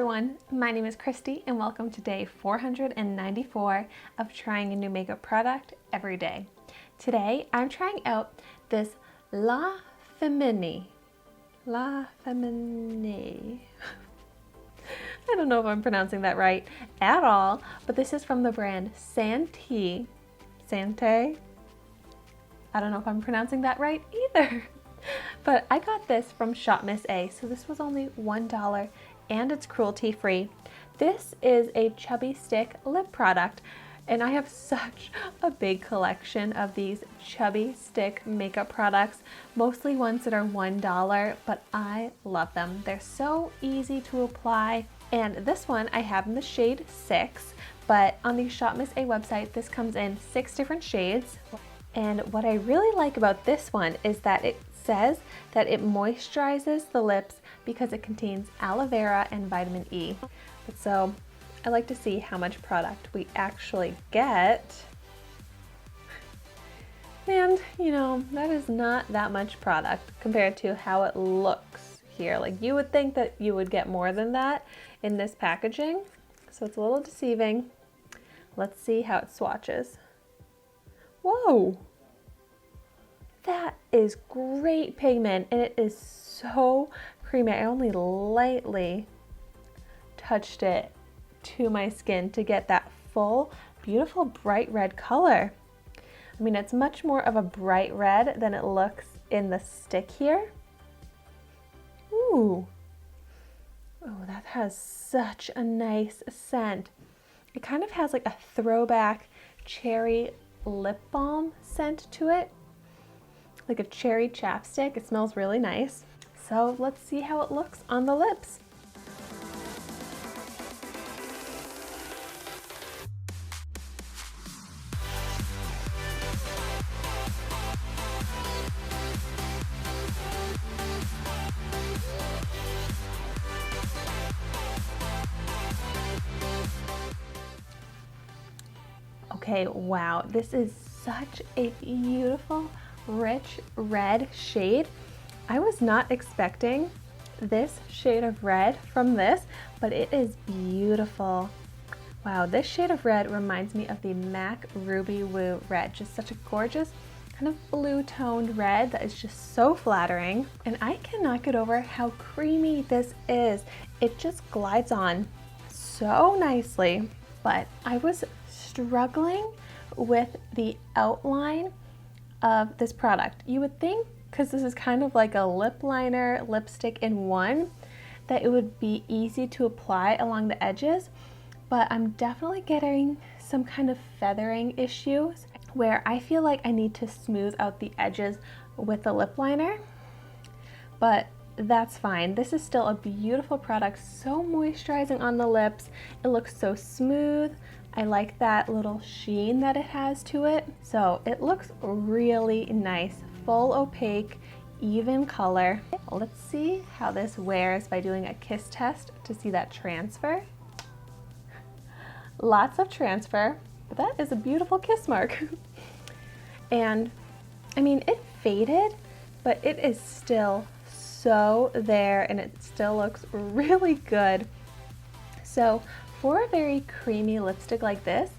everyone, my name is Christy and welcome to day 494 of trying a new makeup product every day. Today I'm trying out this La Feminie. La Feminie. I don't know if I'm pronouncing that right at all, but this is from the brand Santee. Santee? I don't know if I'm pronouncing that right either. But I got this from ShopMissA, so this was only $1 and it's cruelty free. This is a chubby stick lip product and I have such a big collection of these chubby stick makeup products, mostly ones that are $1, but I love them. They're so easy to apply. And this one I have in the shade 6, but on the ShopMissA website this comes in 6 different shades. And what I really like about this one is that it says that it moisturizes the lips because it contains aloe vera and vitamin E. So I like to see how much product we actually get. And you know, that is not that much product compared to how it looks here. Like you would think that you would get more than that in this packaging. So it's a little deceiving. Let's see how it swatches. Whoa! That is great pigment and it is so creamy. I only lightly touched it to my skin to get that full, beautiful, bright red color. I mean, it's much more of a bright red than it looks in the stick here. Ooh. Oh, that has such a nice scent. It kind of has like a throwback cherry lip balm scent to it. Like a cherry chapstick. It smells really nice. So let's see how it looks on the lips. Okay, wow, this is such a beautiful, rich red shade. I was not expecting this shade of red from this, but it is beautiful. Wow, this shade of red reminds me of the MAC Ruby Woo red. Just such a gorgeous kind of blue toned red that is just so flattering. And I cannot get over how creamy this is. It just glides on so nicely, but I was struggling with the outline of this product. You would think, because this is kind of like a lip liner, lipstick in one, that it would be easy to apply along the edges, but I'm definitely getting some kind of feathering issues where I feel like I need to smooth out the edges with the lip liner, but that's fine. This is still a beautiful product, so moisturizing on the lips. It looks so smooth. I like that little sheen that it has to it. So it looks really nice, full opaque, even color. Let's see how this wears by doing a kiss test to see that transfer. Lots of transfer, but that is a beautiful kiss mark. And I mean, it faded, but it is still so there and it still looks really good. So for a very creamy lipstick like this,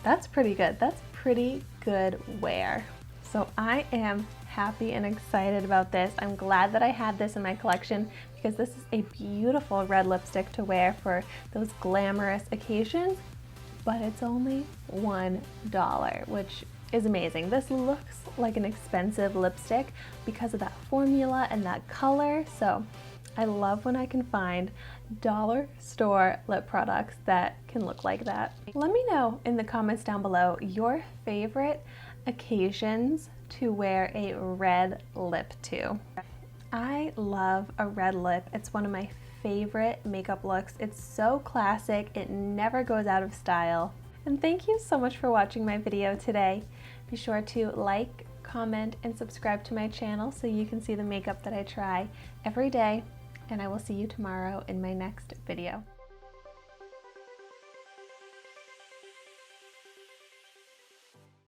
that's pretty good. That's pretty good wear. So I am happy and excited about this. I'm glad that I had this in my collection because this is a beautiful red lipstick to wear for those glamorous occasions, but it's only $1, which is amazing. This looks like an expensive lipstick because of that formula and that color. So I love when I can find dollar store lip products that can look like that. Let me know in the comments down below your favorite occasions to wear a red lip to. I love a red lip. It's one of my favorite makeup looks. It's so classic. It never goes out of style. And thank you so much for watching my video today. Be sure to like, comment, and subscribe to my channel so you can see the makeup that I try every day. And I will see you tomorrow in my next video.